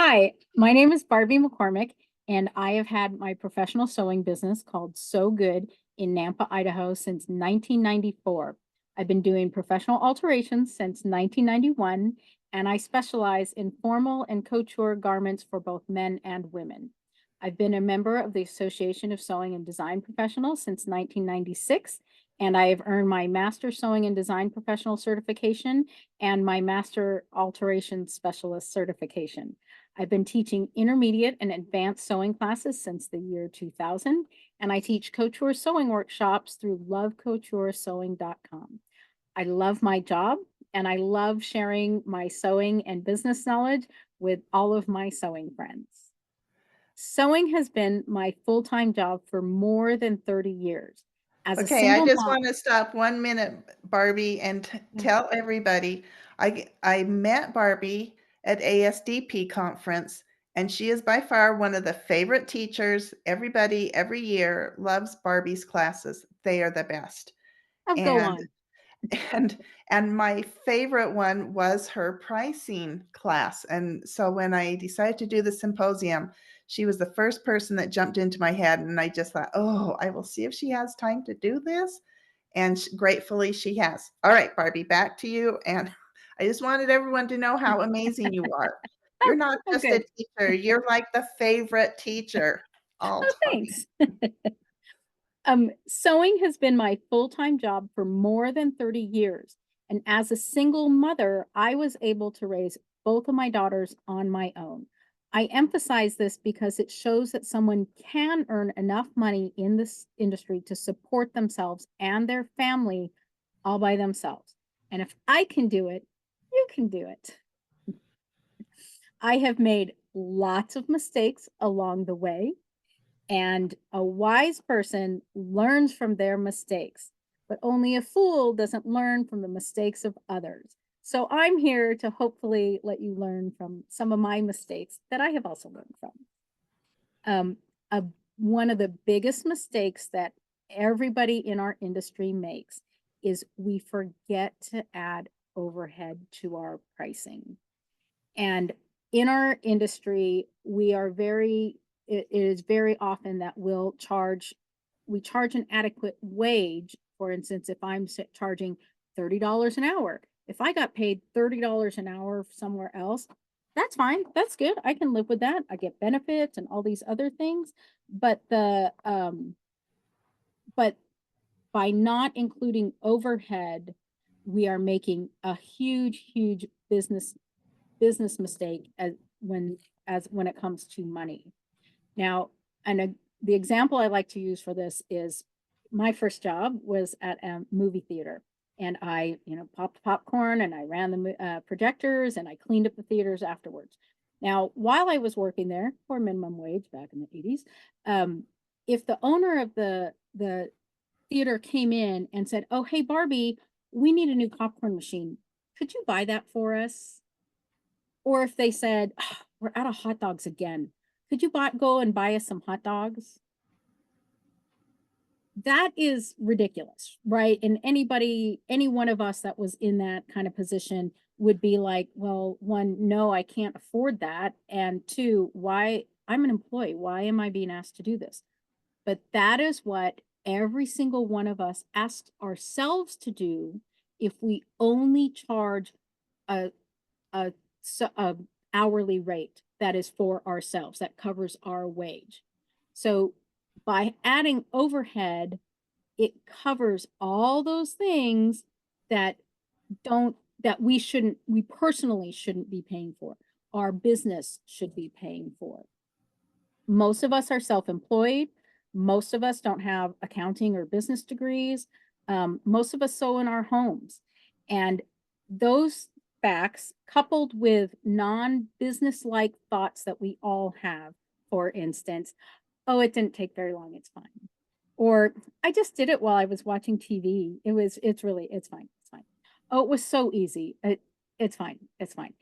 Hi, my name is Barbie McCormick, and I have had my professional sewing business called So Good in Nampa, Idaho since 1994. I've been doing professional alterations since 1991, and I specialize in formal and couture garments for both men and women. I've been a member of the Association of Sewing and Design Professionals since 1996, and I have earned my Master Sewing and Design Professional certification and my Master Alteration Specialist certification. I've been teaching intermediate and advanced sewing classes since the year 2000, and I teach couture sewing workshops through lovecouturesewing.com. I love my job, and I love sharing my sewing and business knowledge with all of my sewing friends. Sewing has been my full-time job for more than 30 years. As a Okay, I single just mom, want to stop 1 minute, Barbie, and yeah. tell everybody I met Barbie at ASDP conference, and she is by far one of the favorite teachers. Everybody every year loves Barbie's classes. They are the best. I'll go And on. and and my favorite one was her pricing class. And so when I decided to do the symposium, she was the first person that jumped into my head, and I just thought, oh, I will see if she has time to do this. And gratefully she has. All right, Barbie, back to you. And I just wanted everyone to know how amazing you are. You're Oh, not oh, just a good. teacher, you're like the favorite teacher all Oh, time. thanks. Sewing has been my full-time job for more than 30 years. And as a single mother, I was able to raise both of my daughters on my own. I emphasize this because it shows that someone can earn enough money in this industry to support themselves and their family all by themselves. And if I can do it, you can do it. I have made lots of mistakes along the way, and a wise person learns from their mistakes, but only a fool doesn't learn from the mistakes of others. So I'm here to hopefully let you learn from some of my mistakes that I have also learned from. Um, a, One of the biggest mistakes that everybody in our industry makes is we forget to add overhead to our pricing. And in our industry, it is very often that we charge an adequate wage. For instance, if I'm charging $30 an hour, if I got paid $30 an hour somewhere else, that's fine. That's good. I can live with that. I get benefits and all these other things. But but by not including overhead, we are making a huge business mistake when it comes to money. Now, the example I like to use for this is my first job was at a movie theater, and I, popped popcorn and I ran the projectors and I cleaned up the theaters afterwards. Now, while I was working there for minimum wage back in the 80s, if the owner of the theater came in and said, "Oh, hey Barbie, we need a new popcorn machine. Could you buy that for us?" Or if they said, "Ah, we're out of hot dogs again. Could you go and buy us some hot dogs?" That is ridiculous, right? And any one of us that was in that kind of position would be like, well, one, no, I can't afford that. And two, why? I'm an employee. Why am I being asked to do this? But that is what every single one of us asked ourselves to do if we only charge a a hourly rate that is for ourselves, that covers our wage. So by adding overhead, it covers all those things that we personally shouldn't be paying for. Our business should be paying for. Most of us are self-employed. Most of us don't have accounting or business degrees. Most of us sew in our homes. And those facts, coupled with non-business like thoughts that we all have, for instance, oh, it didn't take very long, it's fine. Or I just did it while I was watching TV. It's fine, it's fine. Oh, it was so easy. It's fine, it's fine.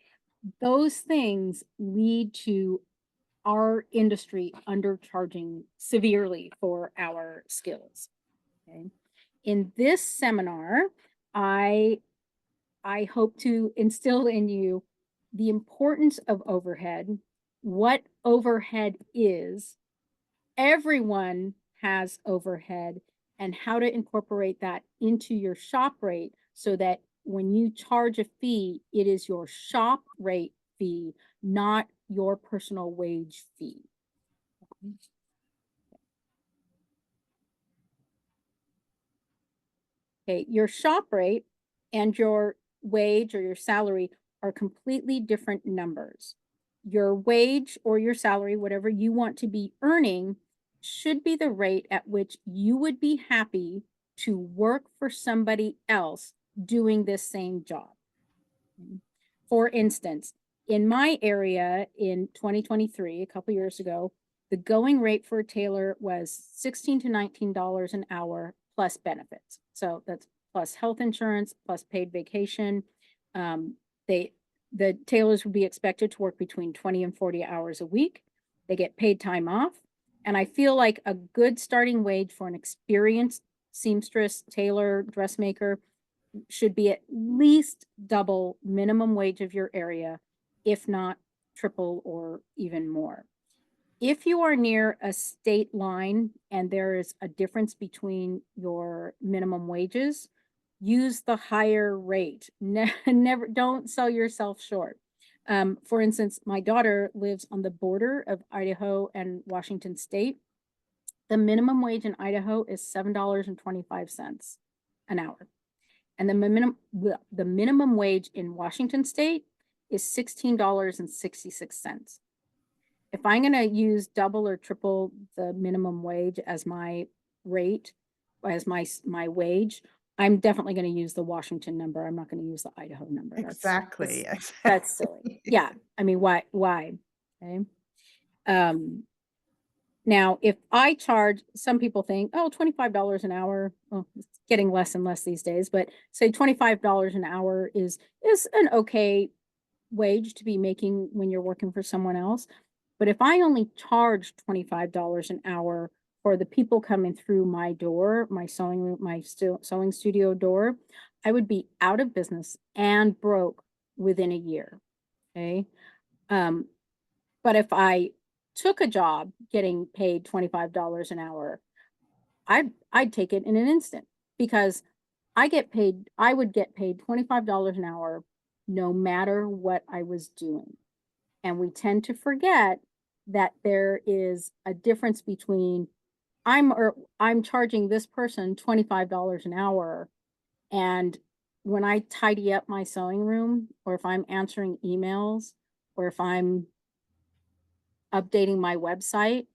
Those things lead to our industry undercharging severely for our skills. Okay. In this seminar, I I hope to instill in you the importance of overhead, what overhead is. Everyone has overhead, and how to incorporate that into your shop rate so that when you charge a fee, it is your shop rate fee, not your personal wage fee. Okay, your shop rate and your wage or your salary are completely different numbers. Your wage or your salary, whatever you want to be earning, should be the rate at which you would be happy to work for somebody else doing this same job. For instance, in my area in 2023, a couple years ago, the going rate for a tailor was $16 to $19 an hour plus benefits. So that's plus health insurance, plus paid vacation. Um, the tailors would be expected to work between 20 and 40 hours a week. They get paid time off. And I feel like a good starting wage for an experienced seamstress, tailor, dressmaker should be at least double minimum wage of your area, if not triple or even more. If you are near a state line and there is a difference between your minimum wages, use the higher rate. Never, don't sell yourself short. For instance, my daughter lives on the border of Idaho and Washington State. The minimum wage in Idaho is $7.25 an hour. And the minimum wage in Washington State is $16.66. If I'm going to use double or triple the minimum wage as my rate, as my wage, I'm definitely going to use the Washington number. I'm not going to use the Idaho number. Exactly, That's silly. exactly. Yeah. I mean, why? Okay. Now, if I charge, some people think, oh, $25 an hour, well, it's getting less and less these days, but say $25 an hour is an okay wage to be making when you're working for someone else. But if I only charge $25 an hour for the people coming through my door, my sewing room, my sewing studio door, I would be out of business and broke within a year. Okay. But if I took a job getting paid $25 an hour, I'd take it in an instant because I would get paid $25 an hour no matter what I was doing. And we tend to forget that there is a difference between I'm charging this person $25 an hour, and when I tidy up my sewing room, or if I'm answering emails, or if I'm updating my website,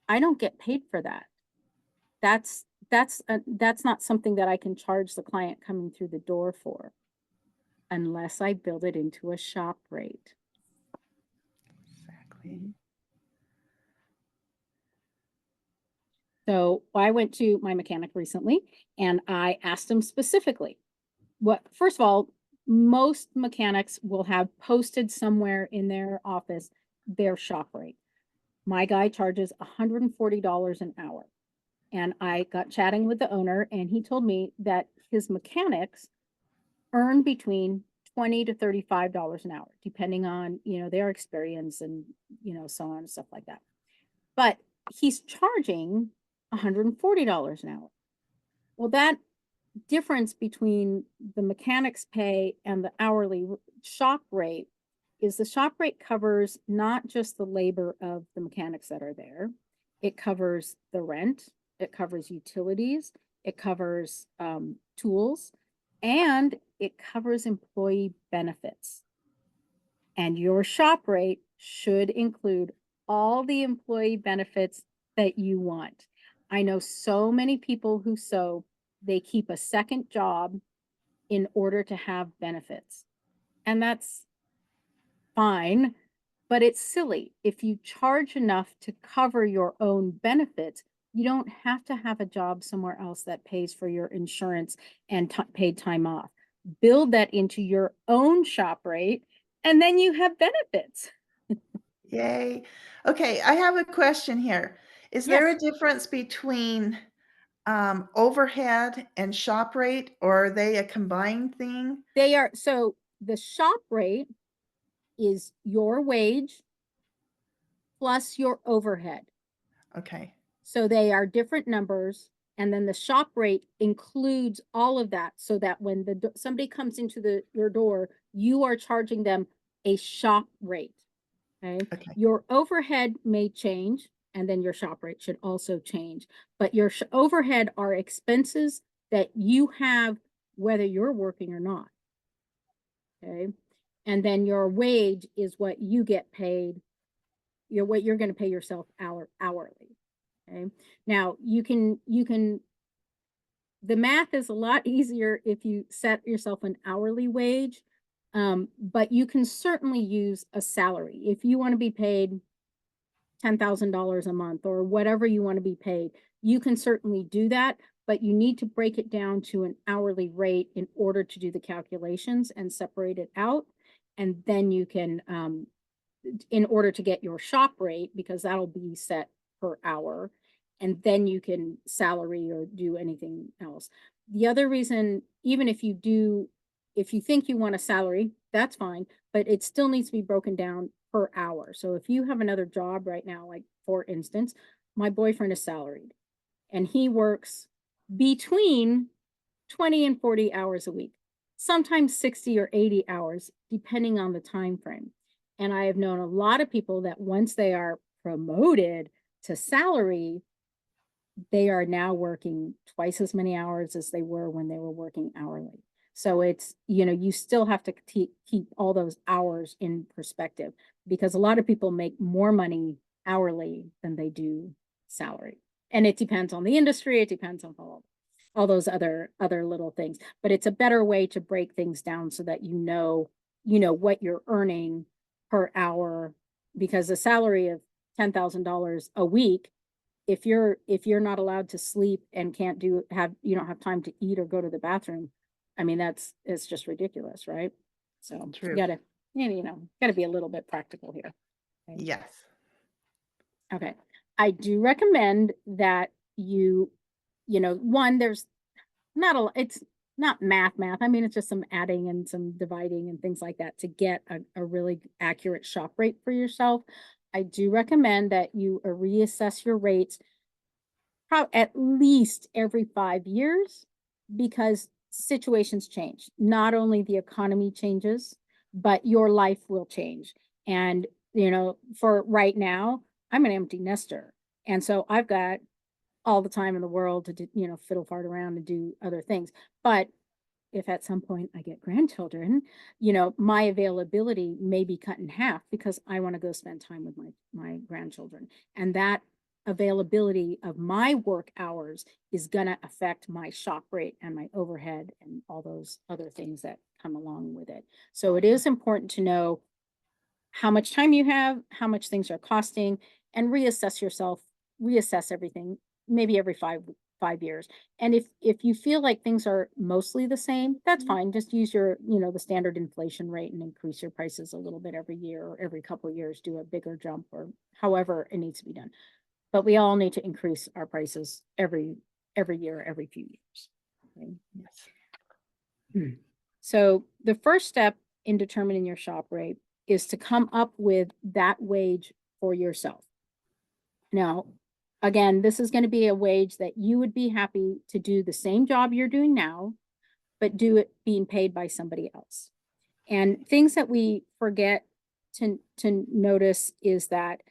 I don't get paid for that. That's not something that I can charge the client coming through the door for unless I build it into a shop rate. Exactly. So I went to my mechanic recently and I asked him specifically first of all, most mechanics will have posted somewhere in their office their shop rate. My guy charges $140 an hour. And I got chatting with the owner, and he told me that his mechanics earn between $20 to $35 an hour, depending on, their experience and, so on and stuff like that. But he's charging $140 an hour. Well, that difference between the mechanic's pay and the hourly shop rate is the shop rate covers not just the labor of the mechanics that are there, it covers the rent, it covers utilities, it covers tools, and it covers employee benefits. And your shop rate should include all the employee benefits that you want. I know so many people who sew, they keep a second job in order to have benefits. And that's fine, but it's silly. If you charge enough to cover your own benefits, you don't have to have a job somewhere else that pays for your insurance and paid time off. Build that into your own shop rate, and then you have benefits. Yay. Okay, I have a question here. Is there Yes, a difference between overhead and shop rate, or are they a combined thing? they are. So the shop rate is your wage plus your overhead. Okay. So they are different numbers. And then the shop rate includes all of that so that when somebody comes into your door, you are charging them a shop rate. Okay. Okay. Your overhead may change, and then your shop rate should also change. But your overhead are expenses that you have whether you're working or not. Okay. And then your wage is what you get paid, what you're going to pay yourself hourly. Okay. Now the math is a lot easier if you set yourself an hourly wage. But you can certainly use a salary. If you want to be paid $10,000 a month or whatever you want to be paid, you can certainly do that, but you need to break it down to an hourly rate in order to do the calculations and separate it out. And then you can, in order to get your shop rate, because that'll be set per hour, and then you can salary or do anything else. The other reason, even if you think you want a salary, that's fine, but it still needs to be broken down per hour. So if you have another job right now, like for instance, my boyfriend is salaried and he works between 20 and 40 hours a week, sometimes 60 or 80 hours, depending on the time frame. And I have known a lot of people that once they are promoted to salary, they are now working twice as many hours as they were when they were working hourly. So it's, you still have to keep all those hours in perspective, because a lot of people make more money hourly than they do salary. And it depends on the industry. It depends on all those other little things, but it's a better way to break things down so that what you're earning per hour, because a salary of $10,000 a week, if you're not allowed to sleep and you don't have time to eat or go to the bathroom, I mean, it's just ridiculous, right? So you True. gotta be a little bit practical here. Okay. Yes. Okay. I do recommend that there's it's not math. I mean, it's just some adding and some dividing and things like that to get a really accurate shop rate for yourself. I do recommend that you reassess your rates at least every 5 years, because situations change. Not only the economy changes, but your life will change. And, for right now, I'm an empty nester. And so I've got all the time in the world to do, fiddle fart around and do other things. But if at some point I get grandchildren, my availability may be cut in half because I want to go spend time with my grandchildren. And that availability of my work hours is going to affect my shop rate and my overhead and all those other things that come along with it. So it is important to know how much time you have, how much things are costing, and reassess everything, maybe every 5 years. And if you feel like things are mostly the same, that's fine. Just use the standard inflation rate and increase your prices a little bit every year or every couple of years, do a bigger jump or however it needs to be done. But we all need to increase our prices every year, every few years. Okay. Yes. So the first step in determining your shop rate is to come up with that wage for yourself. Now, again, this is going to be a wage that you would be happy to do the same job you're doing now, but do it being paid by somebody else. And things that we forget to notice is that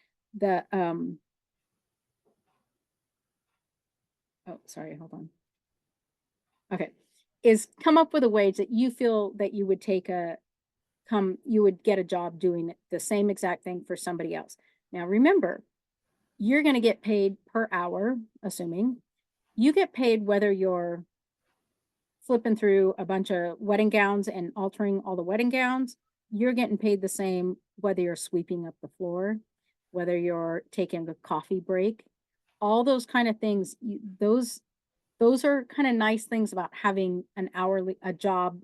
sorry, hold on. Okay. Is come up with a wage that you feel that you would you would get a job doing the same exact thing for somebody else. Now, remember, you're going to get paid per hour, assuming you get paid whether you're flipping through a bunch of wedding gowns and altering all the wedding gowns. You're getting paid the same whether you're sweeping up the floor, whether you're taking a coffee break, all those kind of things. Those are kind of nice things about having a job,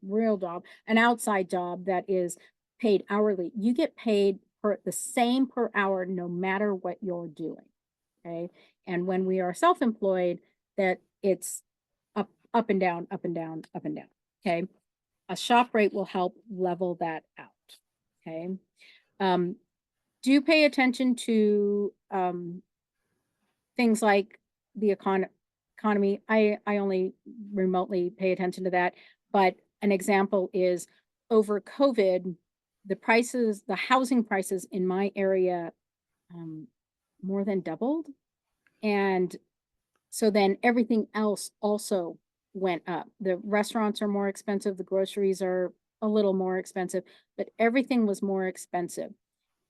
real job, an outside job that is paid hourly. You get paid the same per hour, no matter what you're doing. Okay. And when we are self-employed, that it's up and down, up and down, up and down. Okay. A shop rate will help level that out. Okay. do pay attention to things like the economy. I only remotely pay attention to that, but an example is over COVID, the housing prices in my area um, more than doubled. And so then everything else also went up. The restaurants are more expensive, the groceries are a little more expensive, but everything was more expensive.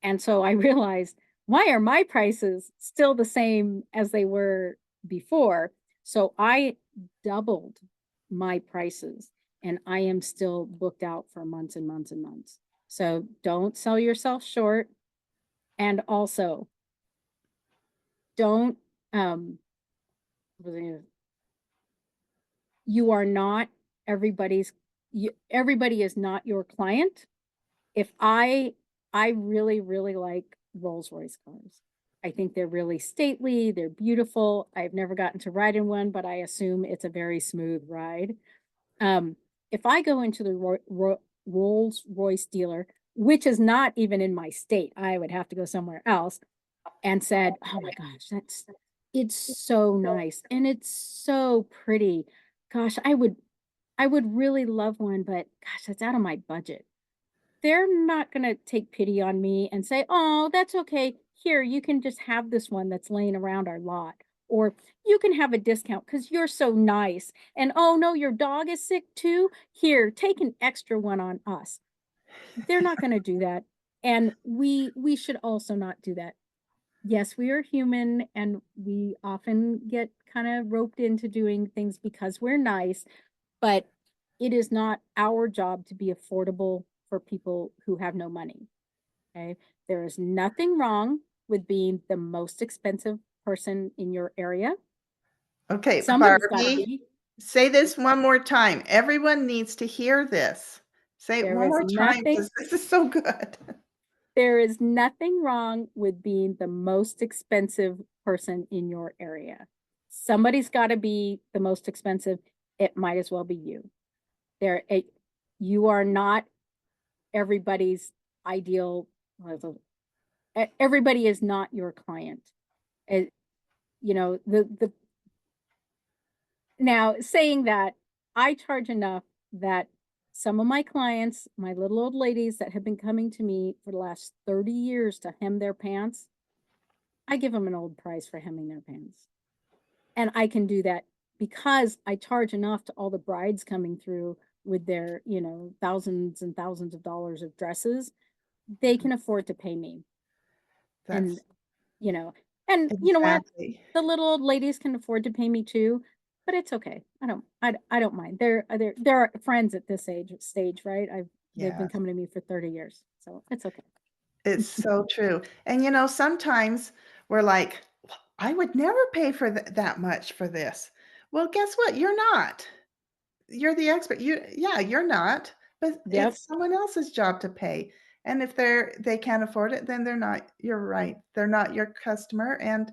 And so I realized, why are my prices still the same as they were before? So I doubled my prices and I am still booked out for months and months and months. So don't sell yourself short. And also don't, what was I gonna- you are not everybody is not your client. If I really, really like Rolls-Royce cars. I think they're really stately, they're beautiful. I've never gotten to ride in one, but I assume it's a very smooth ride. Um, if I go into the Rolls-Royce dealer, which is not even in my state, I would have to go somewhere else, and said, "Oh my gosh, it's so nice and it's so pretty. Gosh, I would really love one, but gosh, it's out of my budget." They're not gonna take pity on me and say, "Oh, that's okay. Here, you can just have this one that's laying around our lot." Or, "You can have a discount because 'cause you're so nice." And, "Oh, no, your dog is sick too? Here, take an extra one on us." They're not gonna do that, and we should also not do that. Yes, we are human, and we often get kinda roped into doing things because we're nice, but it is not our job to be affordable for people who have no money. Okay. There is nothing wrong with being the most expensive person in your area. Okay, Somebody's got to Barbie, be. say this one more time. Everyone needs to hear this. Say it There one is more time nothing because this is so good. there is nothing wrong with being the most expensive person in your area. Somebody's got to be the most expensive. It might as well be you. You are not everybody's ideal. Everybody is not your client. It, the now saying that, I charge enough that some of my clients, my little old ladies that have been coming to me for the last 30 years to hem their pants, I give them an old price for hemming their pants. And I can do that because I charge enough to all the brides coming through with their, thousands and thousands of dollars of dresses. They can afford to pay me. And, That's you know, and you know what? exactly. The little old ladies can afford to pay me too, but it's okay. I don't mind. They're friends at this stage, right? They've been Yes. coming to me for 30 years. So it's okay. It's so true. And, sometimes we're like, "Well, I would never pay for that much for this." Well, guess what? You're not. You're the expert. Yeah, you're not, but Yep. it's someone else's job to pay. And if they can't afford it, then they're not you're right. They're not your customer and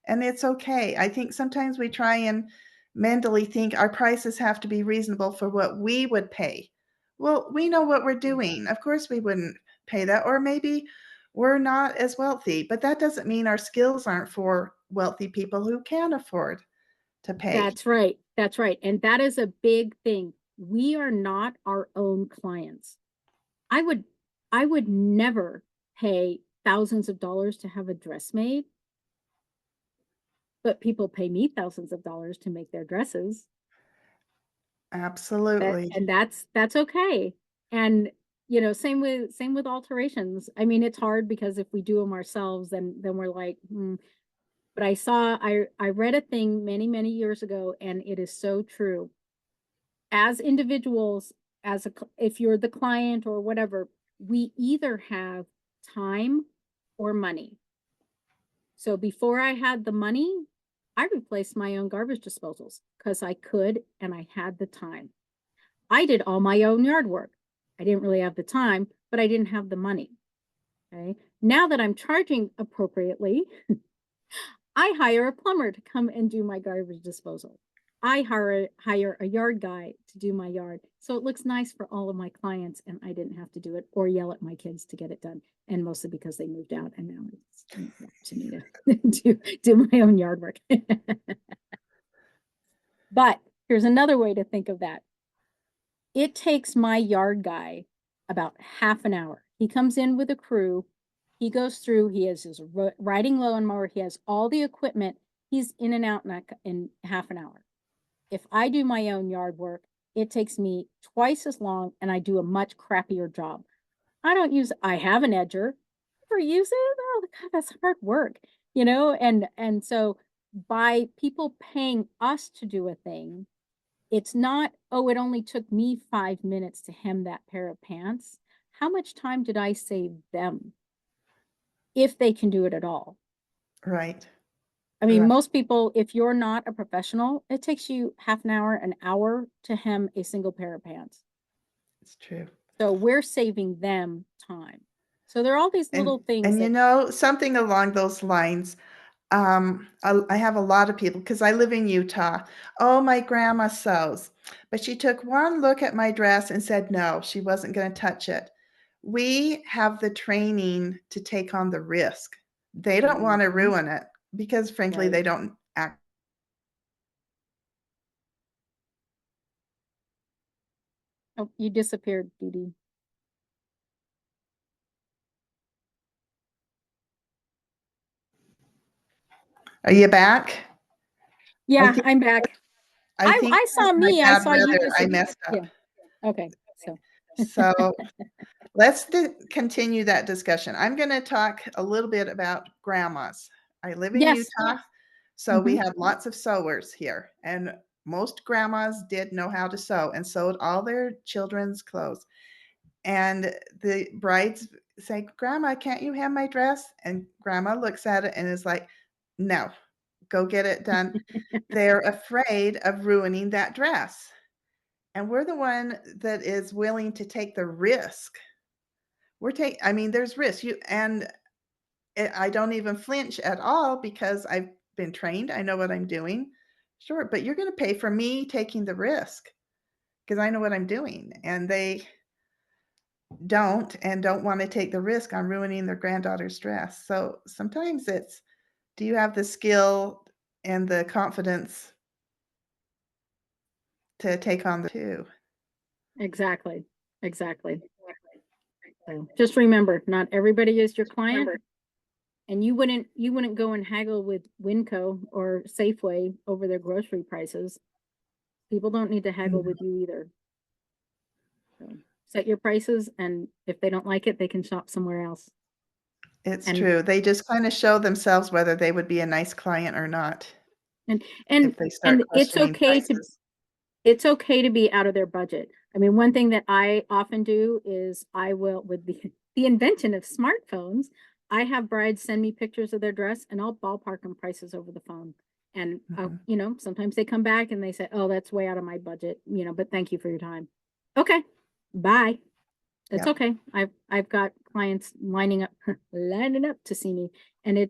it's okay. I think sometimes we try and mentally think our prices have to be reasonable for what we would pay. Well, we know what we're doing. Of course, we wouldn't pay that, or maybe we're not as wealthy, but that doesn't mean our skills aren't for wealthy people who can afford to pay. That's right. That's right. And that is a big thing. We are not our own clients. I would I would never pay thousands of dollars to have a dress made, but people pay me thousands of dollars to make their dresses. Absolutely. That's okay. And same with alterations. I mean, it's hard because if we do them ourselves, then we're like, "Hmm." But I read a thing many, many years ago, and it is so true. As individuals, if you're the client or whatever, we either have time or money. So before I had the money, I replaced my own garbage disposals because I could and I had the time. I did all my own yard work. I didn't really have the time, but I didn't have the money. Okay. Now that I'm charging appropriately, I hire a plumber to come and do my garbage disposal. I hire a yard guy to do my yard. So it looks nice for all of my clients and I didn't have to do it or yell at my kids to get it done. And mostly because they moved out and now it's up to me to do my own yard work. But here's another way to think of that. It takes my yard guy about half an hour. He comes in with a crew. He goes through, he has his riding lawnmower, he has all the equipment. He's in and out in half an hour. If I do my own yard work, it takes me twice as long and I do a much crappier job. I have an edger. Never use it. Oh God, that's hard work, and so by people paying us to do a thing, it's not, oh, it only took me 5 minutes to hem that pair of pants. How much time did I save them if they can do it at all? Right. I mean, Right. most people, if you're not a professional, it takes you half an hour to hem a single pair of pants. It's true. So we're saving them time. So there are all these little things And that, something along those lines, I have a lot of people because I live in Utah. Oh, my grandma sews, but she took one look at my dress and said no, she wasn't going to touch it. We have the training to take on the risk. They don't want to Mhm. ruin it because, frankly, Right. they don't act. Oh, you disappeared, Dee Dee. Are you back? I Yeah, think I'm back. I I think I that's saw my me, I bad saw you weather. I disappear. messed Yeah. up. Okay. So So let's continue that discussion. I'm going to talk a little bit about grandmas. I live in yes. Utah, so we Hmm. have lots of sewers here, and most grandmas did know how to sew and sewed all their children's clothes. And the brides say, "Grandma, can't you hem my dress?" And grandma looks at it and is like, "No, go get it done." They're afraid of ruining that dress. And we're the one that is willing to take the risk. I mean, there's risk. I don't even flinch at all because I've been trained. I know what I'm doing. Sure, but you're going to pay for me taking the risk because I know what I'm doing. And they don't want to take the risk on ruining their granddaughter's dress. So sometimes it's, do you have the skill and the confidence to take on the two? Exactly. Exactly. So just remember, not everybody is your client. And you wouldn't go and haggle with Winco or Safeway over their grocery prices. People don't need to haggle with you either. So set your prices, and if they don't like it, they can shop somewhere else. It's And true. They just kind of show themselves whether they would be a nice client or not and and if they start and questioning prices. it's okay to be out of their budget. I mean, one thing that I often do is I will, with the invention of smartphones, I have brides send me pictures of their dress and I'll ballpark them prices over the phone. And Mhm. sometimes they come back and they say, "Oh, that's way out of my budget," but thank you for your time. Okay, bye. That's Yep. okay. I've got clients lining up to see me, and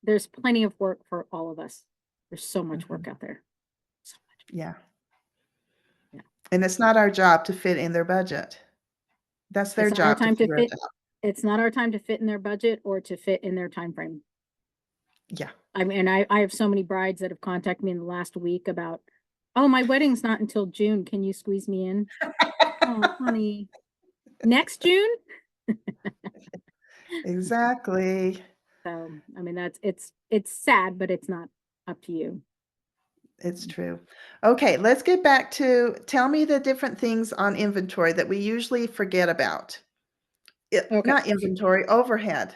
there's plenty of work for all of us. There's so much Mhm. work out there. So much. Yeah. Yeah. And it's not our job to fit in their budget. That's their It's not our job to time to figure it fit. out. It's not our time to fit in their budget or to fit in their time frame. Yeah. I mean, I have so many brides that have contacted me in the last week about, oh, my wedding's not until June. Can you squeeze me in? Oh, honey, next June? Exactly. So, I mean, it's sad, but it's not up to you. It's true. Okay, let's get back to tell me the different things on inventory that we usually forget about. Okay. Not inventory, overhead.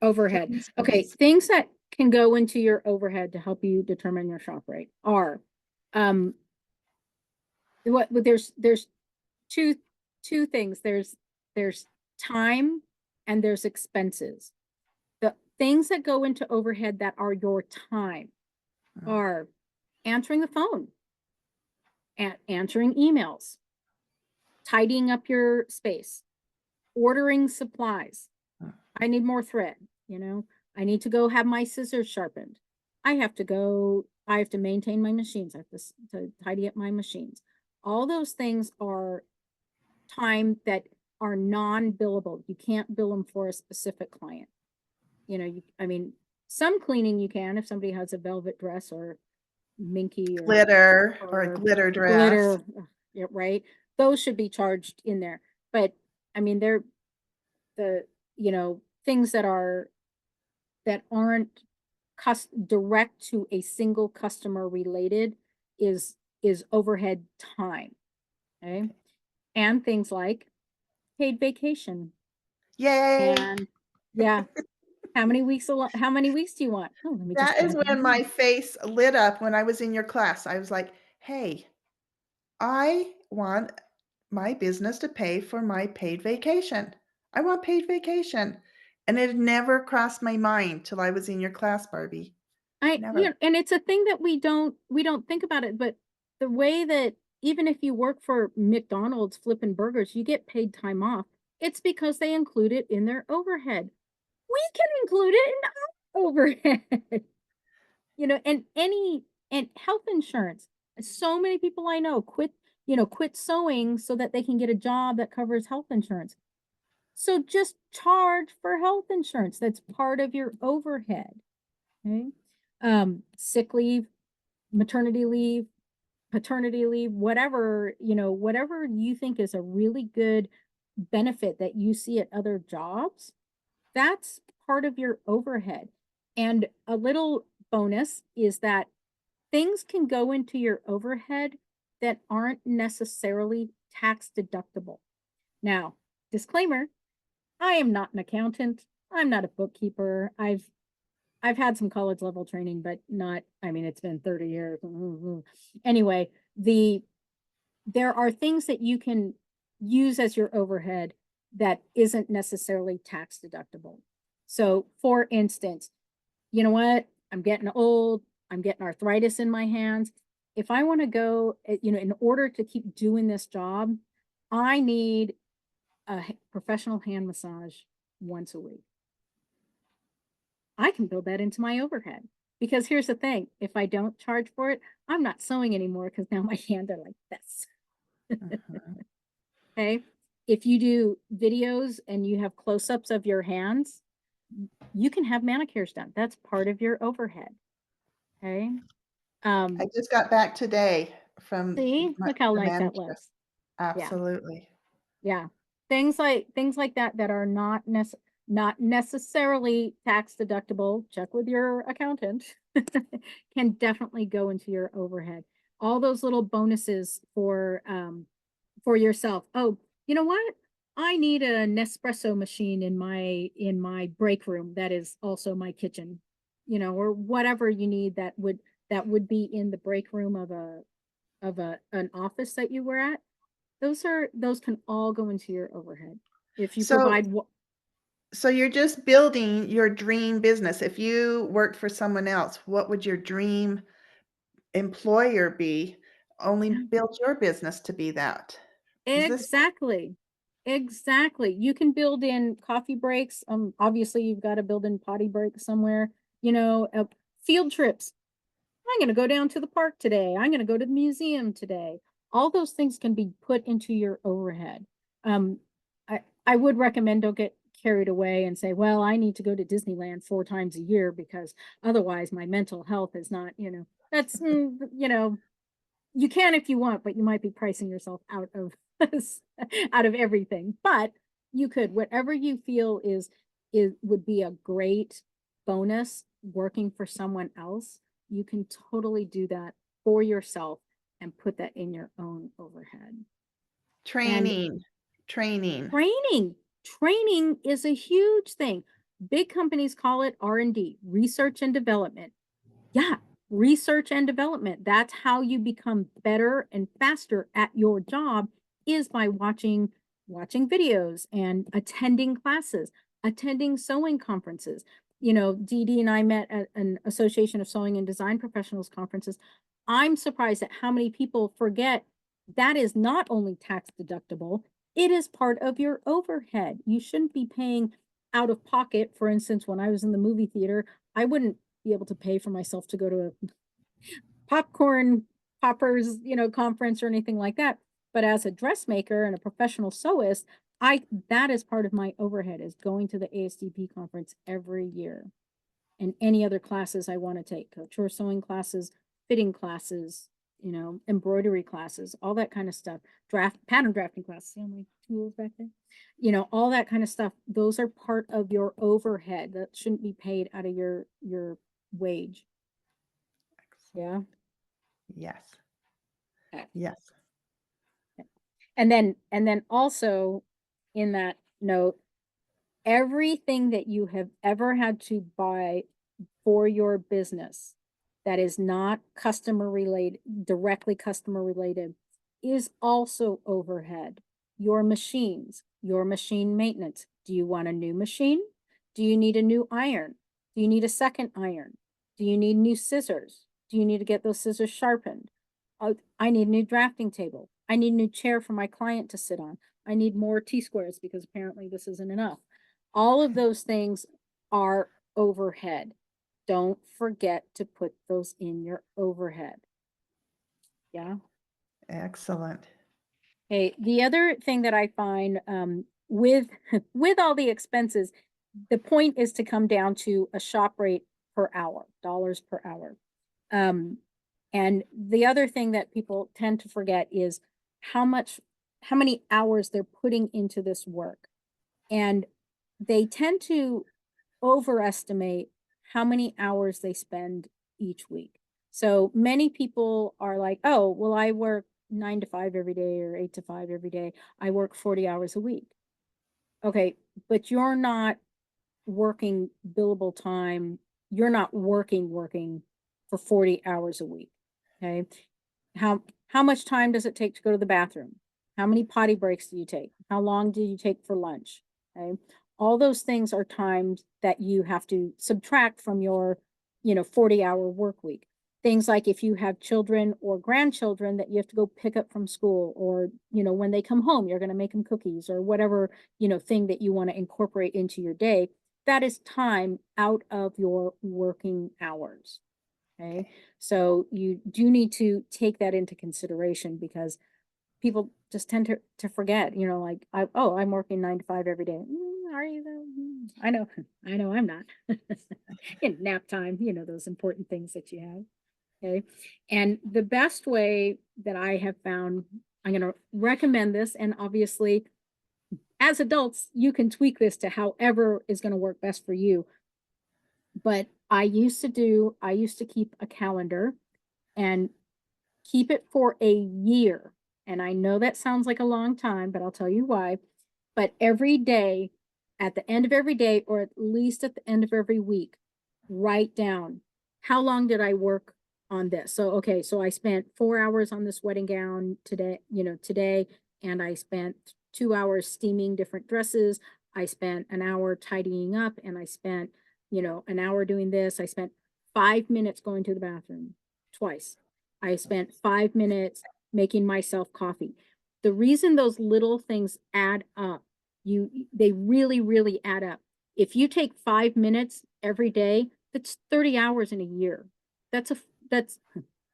Overhead. Things Okay, things that can go into your overhead to help you determine your shop rate are, um, there's two things. There's time and there's expenses. The things that go into overhead that are your time Mm, are answering the phone, answering emails, tidying up your space, ordering supplies. mm, I need more thread, I need to go have my scissors sharpened. I have to go I have to maintain my machines. I have to tidy up my machines. All those things are time that are non-billable. You can't bill them for a specific client. I mean, some cleaning you can if somebody has a velvet dress or minky Glitter or a or glitter dress. glitter, yeah, right? Those should be charged in there. But I mean, they're the, things that aren't direct to a single customer related is overhead time. Okay. And things like paid vacation. Yay. And yeah, how many weeks do you want? Oh, let me just That is jump when in here. my face lit up when I was in your class. I was like, "Hey, I want my business to pay for my paid vacation. I want paid vacation." And it never crossed my mind till I was in your class, Barbie. Never. And it's a thing that we don't think about it, but the way that even if you work for McDonald's flipping burgers, you get paid time off. It's because they include it in their overhead. We can include it in our overhead. And health insurance. So many people I know quit sewing so that they can get a job that covers health insurance. So just charge for health insurance. That's part of your overhead. Okay. Sick leave, maternity leave, paternity leave, whatever you think is a really good benefit that you see at other jobs, that's part of your overhead. And a little bonus is that things can go into your overhead that aren't necessarily tax deductible. Now, disclaimer, I am not an accountant. I'm not a bookkeeper. I've had some college level training, but not, I mean, it's been 30 years. Anyway, there are things that you can use as your overhead that isn't necessarily tax deductible. So, for instance, you know what? I'm getting old. I'm getting arthritis in my hands. If I want to go, in order to keep doing this job, I need a professional hand massage once a week. I can build that into my overhead. Because here's the thing, if I don't charge for it, I'm not sewing anymore because now my hands are like this. Mhm. Okay. If you do videos and you have close-ups of your hands, you can have manicures done. That's part of your overhead. Okay. I Um, just got back today from See, my look how the nice that manicure. looks. Yeah. Absolutely. Yeah. Things like that that are not necessarily tax deductible, check with your accountant, can definitely go into your overhead. All those little bonuses for yourself. Oh, you know what? I need a Nespresso machine in my break room that is also my kitchen, or whatever you need that would be in the break room of an office that you were at. Those can all go into your overhead. If you So provide what so you're just building your dream business. If you worked for someone else, what would your dream employer be? Only Yeah, build your business to be that. Is this exactly. Exactly. You can build in coffee breaks. Obviously you've got to build in potty breaks somewhere, field trips. I'm going to go down to the park today. I'm going to go to the museum today. All those things can be put into your overhead. Um, I would recommend don't get carried away and say, well, I need to go to Disneyland 4 times a year because otherwise my mental health is not, that's, you can if you want, but you might be pricing yourself out of out of everything. But you could, whatever you feel is would be a great bonus working for someone else, you can totally do that for yourself and put that in your own overhead. And training? Training. training is a huge thing. Big companies call it R&D, research and development. Yeah, research and development. That's how you become better and faster at your job is by watching videos and attending classes, attending sewing conferences. Dee Dee and I met at an Association of Sewing and Design Professionals conferences. I'm surprised at how many people forget that is not only tax deductible, it is part of your overhead. You shouldn't be paying out of pocket. For instance, when I was in the movie theater, I wouldn't be able to pay for myself to go to popcorn poppers, conference or anything like that. But as a dressmaker and a professional sewist, that is part of my overhead is going to the ASDP conference every year and any other classes I want to take, couture sewing classes, fitting classes, embroidery classes, all that kind of stuff, pattern drafting classes. See my tools back there? All that kind of stuff. Those are part of your overhead that shouldn't be paid out of your wage. Yeah. Yes. Okay. Yes. And then also in that note, everything that you have ever had to buy for your business that is not directly customer related is also overhead. Your machines, your machine maintenance. Do you want a new machine? Do you need a new iron? Do you need a second iron? Do you need new scissors? Do you need to get those scissors sharpened? I need a new drafting table. I need a new chair for my client to sit on. I need more T-squares because apparently this isn't enough. All of those things are overhead. Don't forget to put those in your overhead. Yeah. Excellent. Okay. The other thing that I find with with all the expenses, the point is to come down to a shop rate per hour, dollars per hour. Um, and the other thing that people tend to forget is how much, how many hours they're putting into this work. And they tend to overestimate how many hours they spend each week. So many people are like, oh, well, I work 9 to 5 every day or 8 to 5 every day. I work 40 hours a week. Okay, but you're not working billable time. You're not working for 40 hours a week. Okay. How much time does it take to go to the bathroom? How many potty breaks do you take? How long do you take for lunch? Okay. All those things are times that you have to subtract from your, 40-hour work week. Things like if you have children or grandchildren that you have to go pick up from school, or, when they come home, you're going to make them cookies or whatever, thing that you want to incorporate into your day. That is time out of your working hours. Okay. So you do need to take that into consideration because people just tend to forget, like, I'm working 9 to 5 every day. Are you though? I know, I know I'm not. In nap time, those important things that you have. Okay. And the best way that I have found, I'm going to recommend this. And obviously, as adults, you can tweak this to however is going to work best for you. But I used to keep a calendar and keep it for a year. And I know that sounds like a long time, but I'll tell you why. But every day, at the end of every day, or at least at the end of every week, write down how long did I work on this. So, okay, so I spent 4 hours on this wedding gown today, and I spent 2 hours steaming different dresses. I spent an hour tidying up, and I spent, an hour doing this. I spent 5 minutes going to the bathroom twice. I spent 5 minutes making myself coffee. The reason those little things add up, they really, really add up. If you take 5 minutes every day, that's 30 hours in a year. That's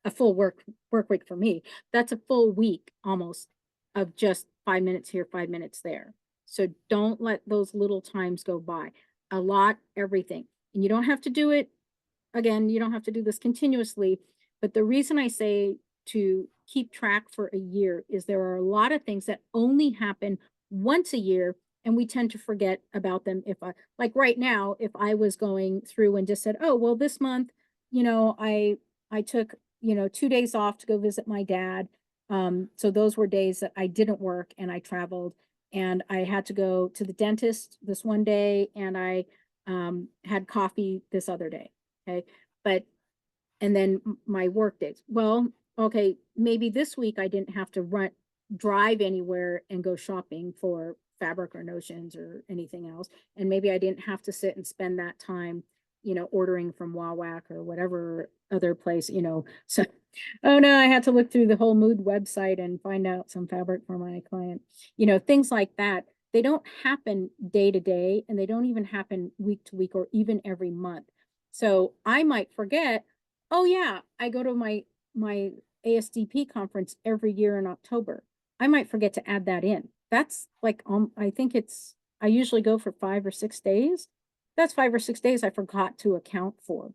a full work week for me. That's a full week almost of just 5 minutes here, 5 minutes there. So don't let those little times go by. A lot, everything. And you don't have to do it again, you don't have to do this continuously, but the reason I say to keep track for a year is there are a lot of things that only happen once a year, and we tend to forget about them. If I, like right now, if I was going through and just said, oh, well, this month, I took, 2 days off to go visit my dad. So those were days that I didn't work and I traveled, and I had to go to the dentist this one day, and I had coffee this other day. Okay. But, and then my work days. Well, okay, maybe this week I didn't have to drive anywhere and go shopping for fabric or notions or anything else. And maybe I didn't have to sit and spend that time, ordering from Wawac or whatever other place, So, oh no, I had to look through the Whole Mood website and find out some fabric for my client, things like that. They don't happen day to day, and they don't even happen week to week or even every month. So I might forget, Oh, yeah, I go to my ASDP conference every year in October. I might forget to add that in. That's like, I think I usually go for 5 or 6 days. That's 5 or 6 days I forgot to account for,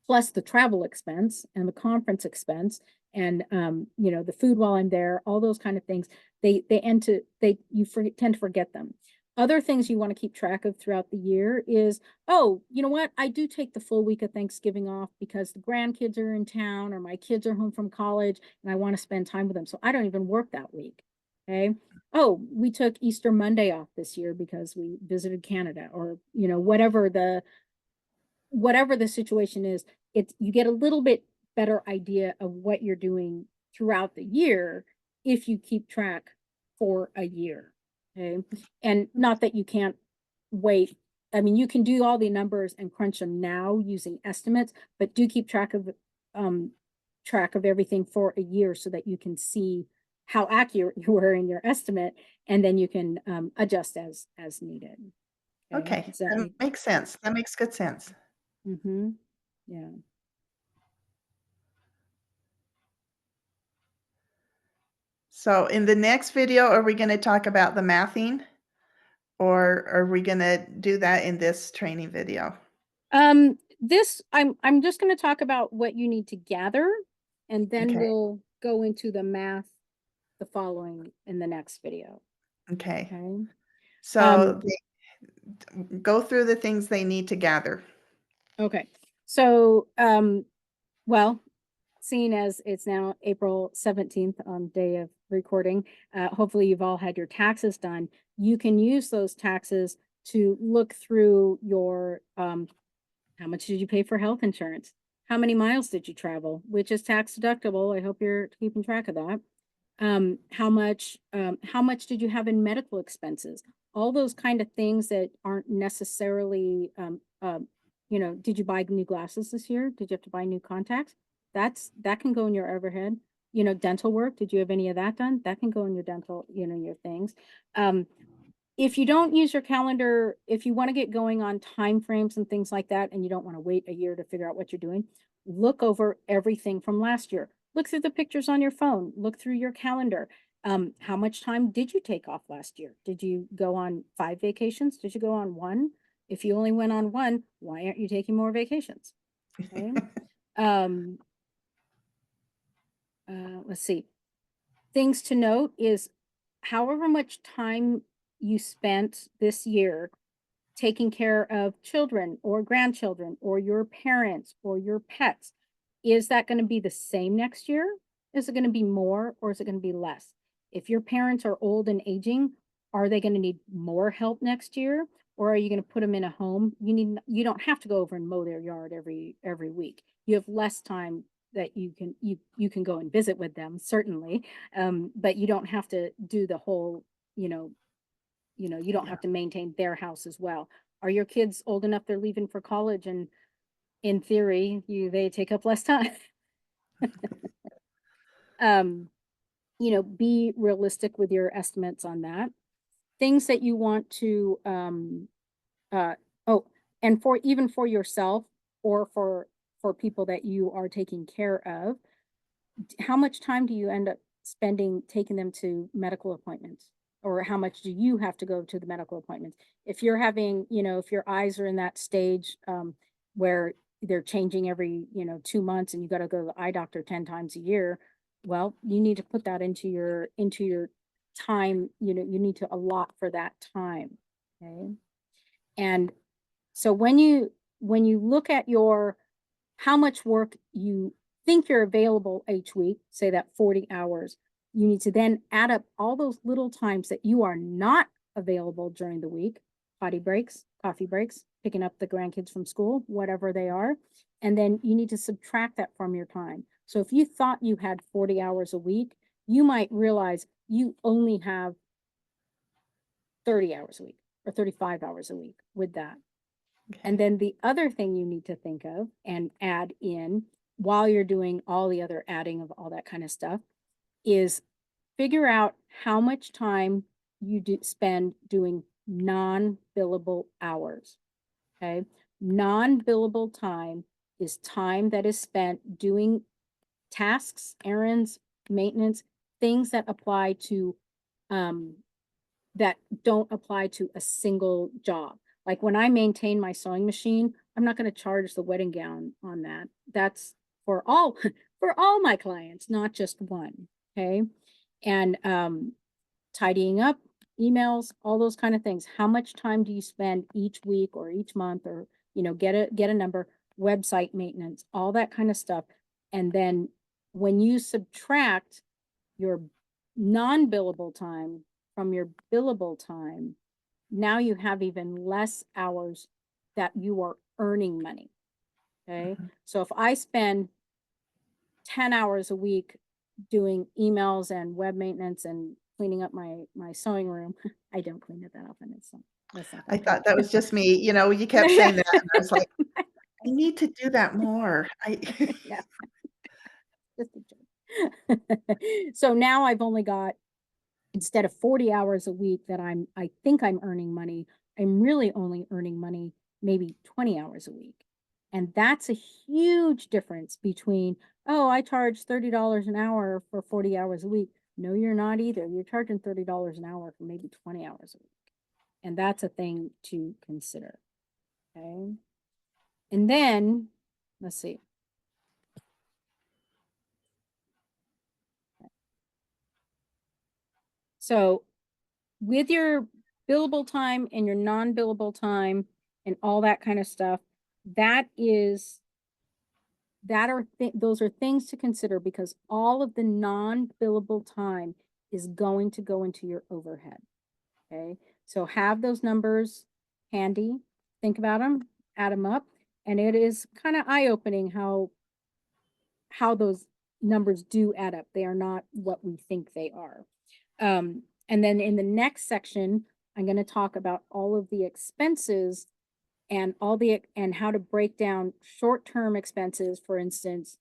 plus the travel expense and the conference expense and, the food while I'm there, all those kind of things. They end to they you tend to forget them. Other things you want to keep track of throughout the year is, oh, you know what? I do take the full week of Thanksgiving off because the grandkids are in town or my kids are home from college and I want to spend time with them. So I don't even work that week. Okay. Oh, we took Easter Monday off this year because we visited Canada, or, whatever the situation is. You get a little bit better idea of what you're doing throughout the year if you keep track for a year. Okay. And not that you can't wait. I mean, you can do all the numbers and crunch them now using estimates, but do keep um track of everything for a year so that you can see how accurate you were in your estimate, and then you can adjust as needed. Okay. Okay, Does that that make makes sense. That makes good sense. Mm-hmm. Yeah. So in the next video, are we gonna talk about the mathing, or are we gonna do that in this training video? This I'm just going to talk about what you need to gather, and then Okay, we'll go into the math the following in the next video. okay. Okay. So Um, they go through the things they need to gather. okay. So, well, seeing as it's now April 17th on day of recording, hopefully you've all had your taxes done. You can use those taxes to look through your how much did you pay for health insurance? How many miles did you travel? Which is tax deductible. I hope you're keeping track of that. How much did you have in medical expenses? All those kind of things that aren't necessarily, did you buy new glasses this year? Did you have to buy new contacts? That can go in your overhead. Dental work. Did you have any of that done? That can go in your dental, your things. Um, if you don't use your calendar, if you want to get going on time frames and things like that, and you don't want to wait a year to figure out what you're doing, look over everything from last year. Look through the pictures on your phone. Look through your calendar. How much time did you take off last year? Did you go on 5 vacations? Did you go on one? If you only went on one, why aren't you taking more vacations? Okay. Um, let's see. Things to note is however much time you spent this year taking care of children or grandchildren or your parents or your pets, is that going to be the same next year? Is it going to be more, or is it going to be less? If your parents are old and aging, are they going to need more help next year? Or are you going to put them in a home? You don't have to go over and mow their yard every week. You have less time that you can go and visit with them, certainly. But you don't have to do the whole, you know, you don't Yeah. have to maintain their house as well. Are your kids old enough they're leaving for college, and in theory, they take up less time? Um, be realistic with your estimates on that. Things that you want to uh oh, and for even for yourself, or for people that you are taking care of, how much time do you end up spending taking them to medical appointments? Or how much do you have to go to the medical appointments? If you're having, if your eyes are in that stage where they're changing every, 2 months, and you got to go to the eye doctor 10 times a year, well, you need to put that into your time. You need to allot for that time. Okay. And so when you look at your how much work you think you're available each week, say that 40 hours, you need to then add up all those little times that you are not available during the week, potty breaks, coffee breaks, picking up the grandkids from school, whatever they are. And then you need to subtract that from your time. So if you thought you had 40 hours a week, you might realize you only have 30 hours a week or 35 hours a week with that. And Okay. then the other thing you need to think of and add in while you're doing all the other adding of all that kind of stuff is figure out how much time you spend doing non-billable hours. Okay. Non-billable time is time that is spent doing tasks, errands, maintenance, things that apply to um, that don't apply to a single job. Like when I maintain my sewing machine, I'm not going to charge the wedding gown on that. That's for all for all my clients, not just one. Okay. And tidying up, emails, all those kind of things. How much time do you spend each week or each month, or get a number, website maintenance, all that kind of stuff. And then when you subtract your non-billable time from your billable time, now you have even less hours that you are earning money. Okay. Mhm. So if I spend 10 hours a week doing emails and web maintenance and cleaning up my sewing room, I don't clean it that often. That's not I that thought that bad. was just me, you kept saying that, and I was like, "I need to do that more." I Yeah, just a joke. So now I've only got, instead of 40 hours a week that I think I'm earning money, I'm really only earning money maybe 20 hours a week. And that's a huge difference between, oh, I charge $30 an hour for 40 hours a week. No, you're not either. You're charging $30 an hour for maybe 20 hours a week. And that's a thing to consider. Okay. And then let's see. So with your billable time and your non-billable time and all that kind of stuff, that is those are things to consider, because all of the non-billable time is going to go into your overhead. Okay. So have those numbers handy, think about them, add them up. And it is kind of eye-opening how those numbers do add up. They are not what we think they are. And then in the next section, I'm going to talk about all of the expenses and how to break down short-term expenses, for instance,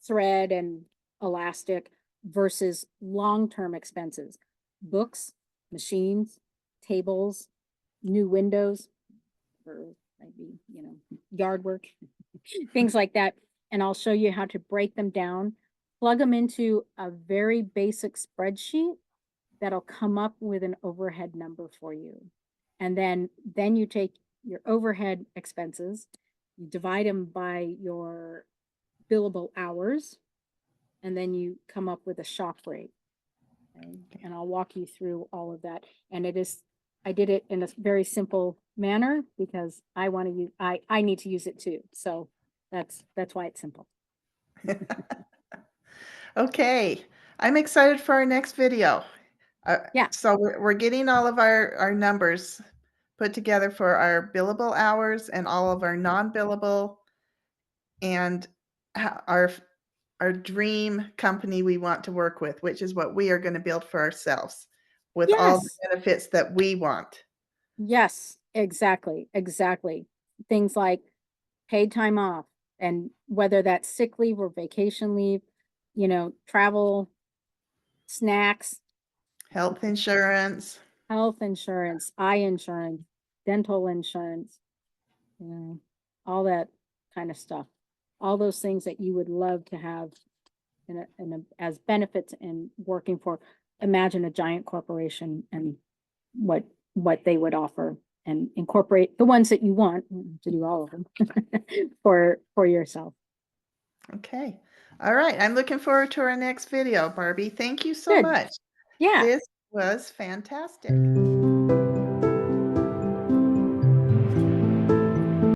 thread and elastic, versus long-term expenses, books, machines, tables, new windows, or maybe, yard work, things like that. And I'll show you how to break them down, plug them into a very basic spreadsheet that'll come up with an overhead number for you. And then you take your overhead expenses, you divide them by your billable hours, and then you come up with a shop rate. Okay? And I'll walk you through all of that. And I did it in a very simple manner because I need to use it too. So that's why it's simple. Okay, I'm excited for our next video. Uh, Yeah. so we're getting all of our numbers put together for our billable hours and all of our non-billable, and our dream company we want to work with, which is what we are gonna build for ourselves with all the Yes. benefits that we want. Yes, exactly. Exactly. Things like paid time off, and whether that's sick leave or vacation leave, travel, snacks, Health insurance. health insurance, eye insurance, dental insurance, you know, all that kind of stuff. All those things that you would love to have as benefits in working for. Imagine a giant corporation and what they would offer, and incorporate the ones that you want to do all of them for yourself. Okay. All right, I'm looking forward to our next video, Barbie. Thank you so Good. much. Yeah. This was fantastic.